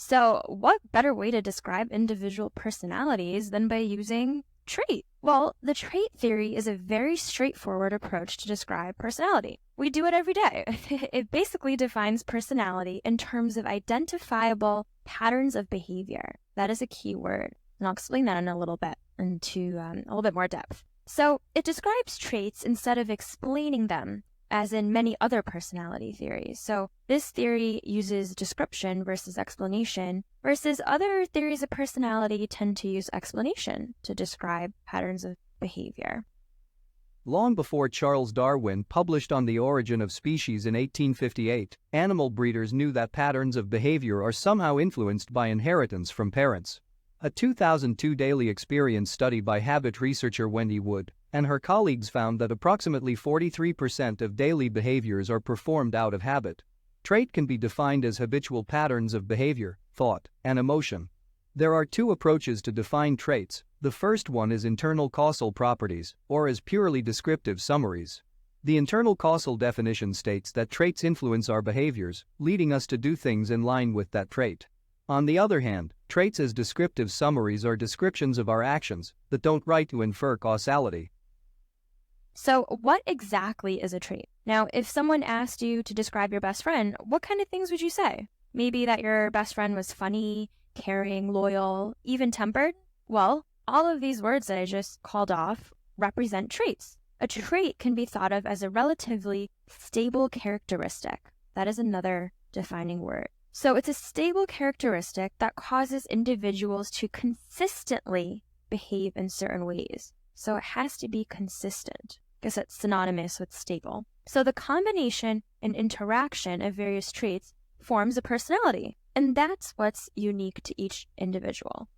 So, what better way to describe individual personalities than by using trait? Well, the trait theory is a very straightforward approach to describe personality. We do it every day. It basically defines personality in terms of identifiable patterns of behavior. That is a key word, and I'll explain that in a little bit into a little bit more depth. So, it describes traits instead of explaining them, as in many other personality theories. So this theory uses description versus explanation, versus other theories of personality tend to use explanation to describe patterns of behavior. Long before Charles Darwin published On the Origin of Species in 1858, animal breeders knew that patterns of behavior are somehow influenced by inheritance from parents. A 2002 daily experience study by habit researcher Wendy Wood and her colleagues found that approximately 43% of daily behaviors are performed out of habit. Trait can be defined as habitual patterns of behavior, thought, and emotion. There are two approaches to define traits. The first one is internal causal properties, or as purely descriptive summaries. The internal causal definition states that traits influence our behaviors, leading us to do things in line with that trait. On the other hand, traits as descriptive summaries are descriptions of our actions that don't write to infer causality. So what exactly is a trait? Now, if someone asked you to describe your best friend, what kind of things would you say? Maybe that your best friend was funny, caring, loyal, even-tempered? Well, all of these words that I just called off represent traits. A trait can be thought of as a relatively stable characteristic. That is another defining word. So it's a stable characteristic that causes individuals to consistently behave in certain ways. So it has to be consistent. I guess it's synonymous with stable. So the combination and interaction of various traits forms a personality, and that's what's unique to each individual.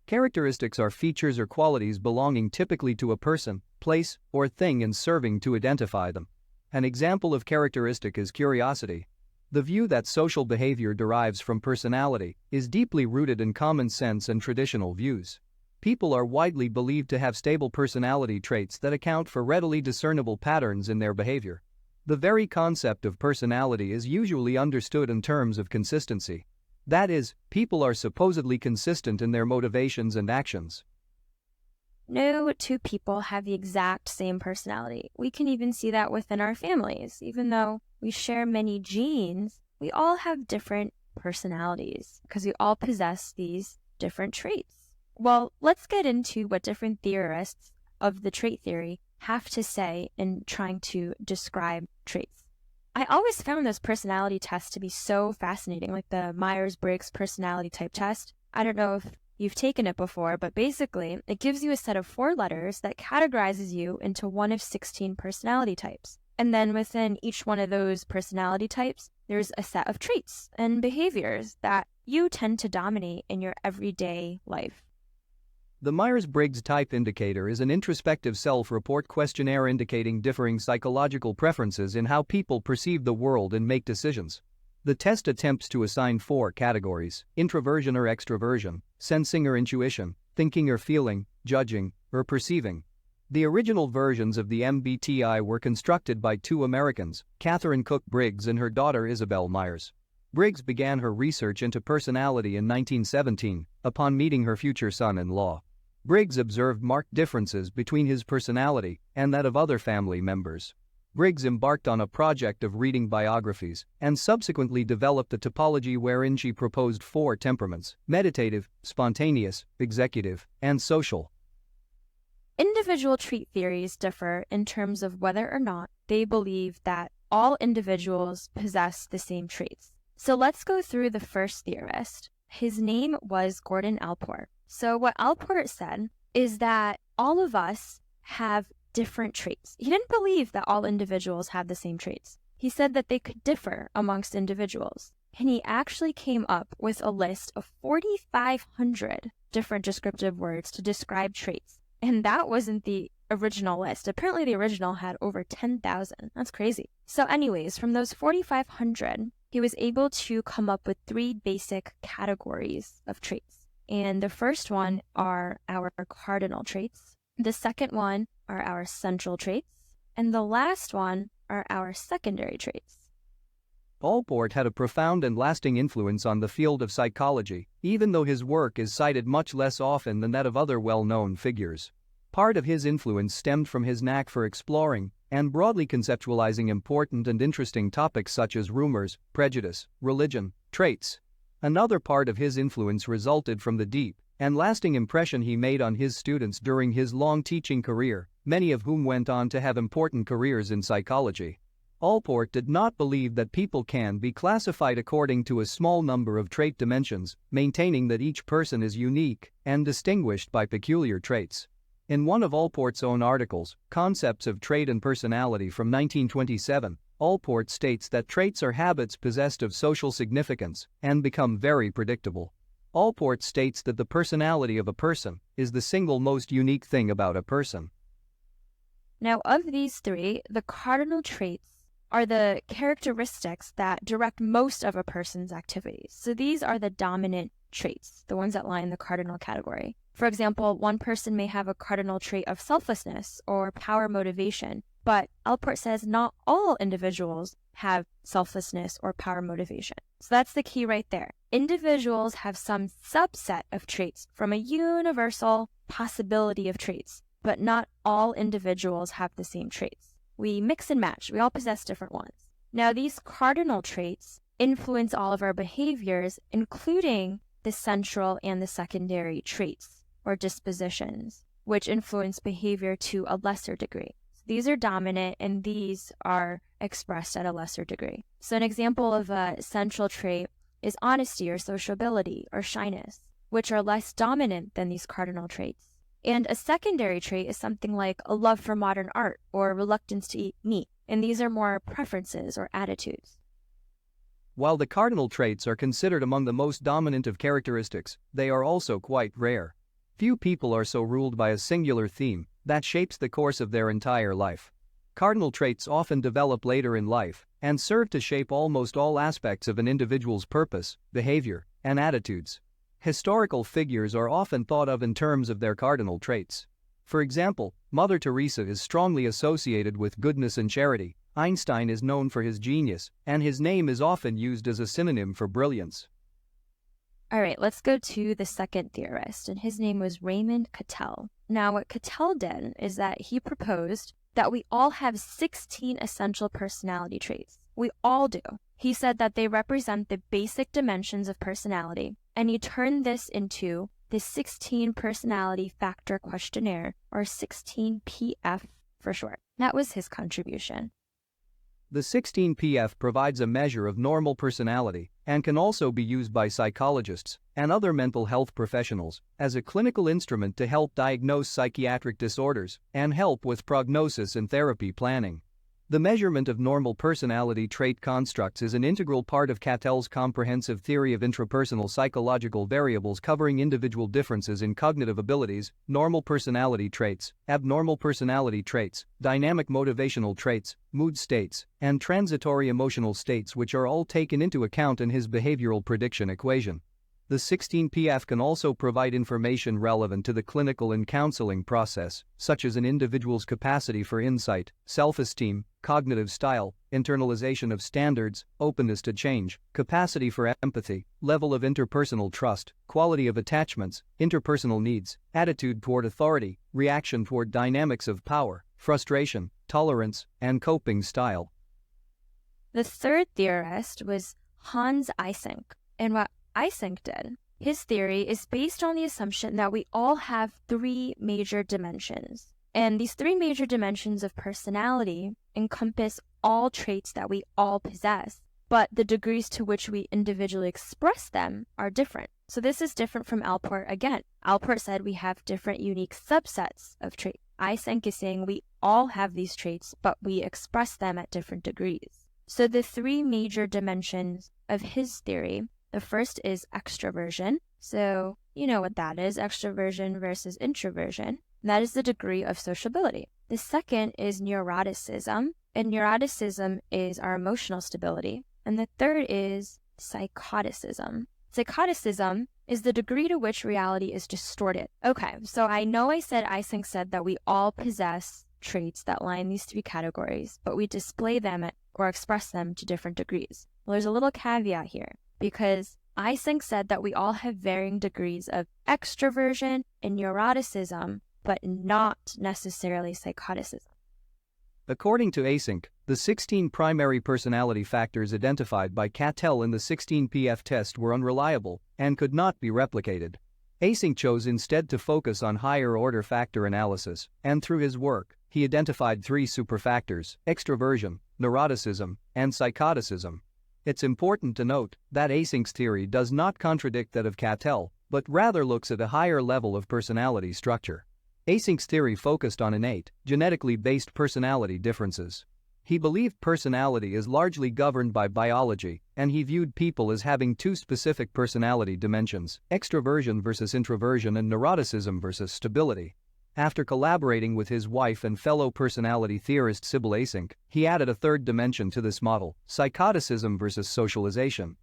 Characteristics are features or qualities belonging typically to a person, place, or thing and serving to identify them. An example of characteristic is curiosity. The view that social behavior derives from personality is deeply rooted in common sense and traditional views. People are widely believed to have stable personality traits that account for readily discernible patterns in their behavior. The very concept of personality is usually understood in terms of consistency. That is, people are supposedly consistent in their motivations and actions. No two people have the exact same personality. We can even see that within our families. Even though we share many genes, we all have different personalities because we all possess these different traits. Well, let's get into what different theorists of the trait theory have to say in trying to describe traits. I always found those personality tests to be so fascinating, like the Myers-Briggs personality type test. I don't know if you've taken it before, but basically, it gives you a set of 4 letters that categorizes you into one of 16 personality types. And then within each one of those personality types, there's a set of traits and behaviors that you tend to dominate in your everyday life. The Myers-Briggs Type Indicator is an introspective self-report questionnaire indicating differing psychological preferences in how people perceive the world and make decisions. The test attempts to assign 4 categories: introversion or extroversion, sensing or intuition, thinking or feeling, judging, or perceiving. The original versions of the MBTI were constructed by 2 Americans, Catherine Cook Briggs and her daughter Isabel Myers. Briggs began her research into personality in 1917, upon meeting her future son-in-law. Briggs observed marked differences between his personality and that of other family members. Briggs embarked on a project of reading biographies and subsequently developed a typology wherein she proposed 4 temperaments: meditative, spontaneous, executive, and social. Individual trait theories differ in terms of whether or not they believe that all individuals possess the same traits. So let's go through the first theorist. His name was Gordon Allport. So what Allport said is that all of us have different traits. He didn't believe that all individuals have the same traits. He said that they could differ amongst individuals. And he actually came up with a list of 4,500 different descriptive words to describe traits. And that wasn't the original list. Apparently the original had over 10,000. That's crazy. So anyways, from those 4,500, he was able to come up with 3 basic categories of traits. And the first one are our cardinal traits. The second one are our central traits. And the last one are our secondary traits. Allport had a profound and lasting influence on the field of psychology, even though his work is cited much less often than that of other well-known figures. Part of his influence stemmed from his knack for exploring and broadly conceptualizing important and interesting topics such as rumors, prejudice, religion, traits. Another part of his influence resulted from the deep and lasting impression he made on his students during his long teaching career, many of whom went on to have important careers in psychology. Allport did not believe that people can be classified according to a small number of trait dimensions, maintaining that each person is unique and distinguished by peculiar traits. In one of Allport's own articles, Concepts of Trait and Personality from 1927, Allport states that traits are habits possessed of social significance and become very predictable. Allport states that the personality of a person is the single most unique thing about a person. Now, of these three, the cardinal traits are the characteristics that direct most of a person's activities. So these are the dominant traits, the ones that lie in the cardinal category. For example, one person may have a cardinal trait of selflessness or power motivation, but Allport says not all individuals have selflessness or power motivation. So that's the key right there. Individuals have some subset of traits from a universal possibility of traits, but not all individuals have the same traits. We mix and match. We all possess different ones. Now, these cardinal traits influence all of our behaviors, including the central and the secondary traits or dispositions, which influence behavior to a lesser degree. So these are dominant and these are expressed at a lesser degree. So an example of a central trait is honesty or sociability or shyness, which are less dominant than these cardinal traits. And a secondary trait is something like a love for modern art or reluctance to eat meat, and these are more preferences or attitudes. While the cardinal traits are considered among the most dominant of characteristics, they are also quite rare. Few people are so ruled by a singular theme that shapes the course of their entire life. Cardinal traits often develop later in life and serve to shape almost all aspects of an individual's purpose, behavior, and attitudes. Historical figures are often thought of in terms of their cardinal traits. For example, Mother Teresa is strongly associated with goodness and charity. Einstein is known for his genius, and his name is often used as a synonym for brilliance. All right, let's go to the second theorist, and his name was Raymond Cattell. Now, what Cattell did is that he proposed that we all have 16 essential personality traits. We all do. He said that they represent the basic dimensions of personality, and he turned this into the 16 Personality Factor Questionnaire, or 16PF for short. That was his contribution. The 16PF provides a measure of normal personality and can also be used by psychologists and other mental health professionals as a clinical instrument to help diagnose psychiatric disorders and help with prognosis and therapy planning. The measurement of normal personality trait constructs is an integral part of Cattell's comprehensive theory of intrapersonal psychological variables covering individual differences in cognitive abilities, normal personality traits, abnormal personality traits, dynamic motivational traits, mood states, and transitory emotional states, which are all taken into account in his behavioral prediction equation. The 16PF can also provide information relevant to the clinical and counseling process, such as an individual's capacity for insight, self-esteem, cognitive style, internalization of standards, openness to change, capacity for empathy, level of interpersonal trust, quality of attachments, interpersonal needs, attitude toward authority, reaction toward dynamics of power, frustration, tolerance, and coping style. The third theorist was Hans Eysenck, and what Eysenck did, his theory is based on the assumption that we all have three major dimensions. And these three major dimensions of personality encompass all traits that we all possess, but the degrees to which we individually express them are different. So this is different from Allport again. Allport said we have different unique subsets of traits. Eysenck is saying we all have these traits, but we express them at different degrees. So the three major dimensions of his theory, the first is extroversion. So you know what that is, extroversion versus introversion. That is the degree of sociability. The second is neuroticism, and neuroticism is our emotional stability. And the third is psychoticism. Psychoticism is the degree to which reality is distorted. Okay, so I know I said Eysenck said that we all possess traits that lie in these three categories, but we display them or express them to different degrees. Well, there's a little caveat here, because Eysenck said that we all have varying degrees of extroversion and neuroticism, but not necessarily psychoticism. According to Eysenck, the 16 primary personality factors identified by Cattell in the 16PF test were unreliable and could not be replicated. Eysenck chose instead to focus on higher-order factor analysis, and through his work, he identified 3 superfactors: extroversion, neuroticism, and psychoticism. It's important to note that Eysenck's theory does not contradict that of Cattell, but rather looks at a higher level of personality structure. Eysenck's theory focused on innate, genetically based personality differences. He believed personality is largely governed by biology, and he viewed people as having 2 specific personality dimensions: extroversion versus introversion and neuroticism versus stability. After collaborating with his wife and fellow personality theorist Sybil Eysenck, he added a 3rd dimension to this model: psychoticism versus socialization.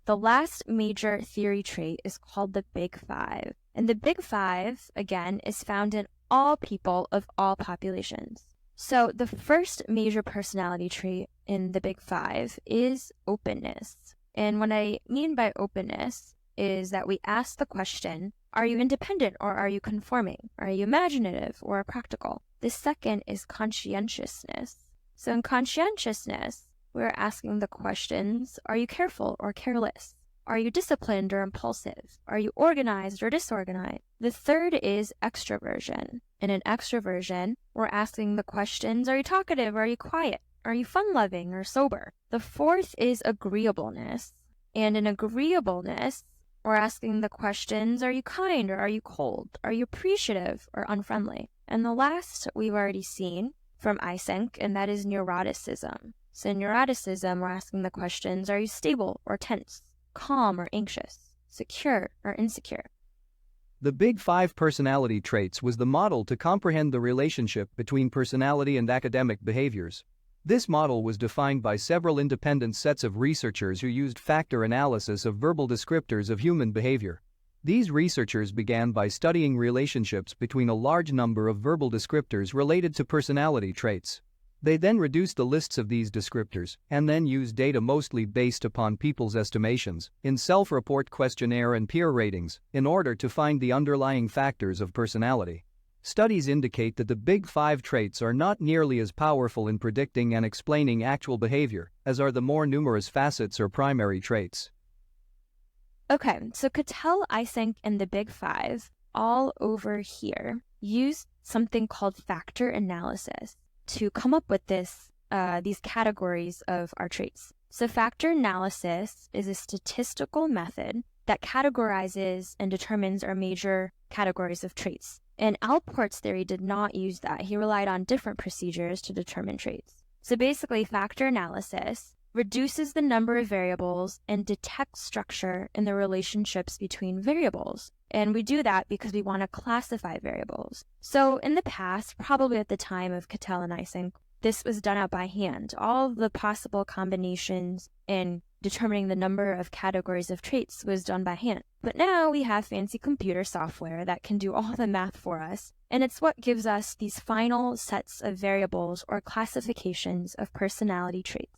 The last major theory trait is called the Big Five. And the Big Five, again, is found in all people of all populations. So the first major personality trait in the Big Five is openness. And what I mean by openness is that we ask the question, are you independent or are you conforming? Are you imaginative or practical? The second is conscientiousness. So in conscientiousness, we're asking the questions, are you careful or careless? Are you disciplined or impulsive? Are you organized or disorganized? The third is extroversion. And in extroversion, we're asking the questions, are you talkative or are you quiet? Are you fun-loving or sober? The fourth is agreeableness. And in agreeableness, we're asking the questions, are you kind or are you cold? Are you appreciative or unfriendly? And the last we've already seen from Eysenck, and that is neuroticism. So in neuroticism, we're asking the questions, are you stable or tense? Calm or anxious? Secure or insecure? The Big Five personality traits was the model to comprehend the relationship between personality and academic behaviors. This model was defined by several independent sets of researchers who used factor analysis of verbal descriptors of human behavior. These researchers began by studying relationships between a large number of verbal descriptors related to personality traits. They then reduced the lists of these descriptors and then used data mostly based upon people's estimations in self-report questionnaire and peer ratings in order to find the underlying factors of personality. Studies indicate that the Big Five traits are not nearly as powerful in predicting and explaining actual behavior as are the more numerous facets or primary traits. Okay, so Cattell, Eysenck, and the Big Five, all over here, used something called factor analysis to come up with these categories of our traits. So factor analysis is a statistical method that categorizes and determines our major categories of traits. And Allport's theory did not use that. He relied on different procedures to determine traits. So basically, factor analysis reduces the number of variables and detects structure in the relationships between variables. And we do that because we want to classify variables. So in the past, probably at the time of Cattell and Eysenck, this was done out by hand. All of the possible combinations in determining the number of categories of traits was done by hand. But now we have fancy computer software that can do all the math for us, and it's what gives us these final sets of variables or classifications of personality traits.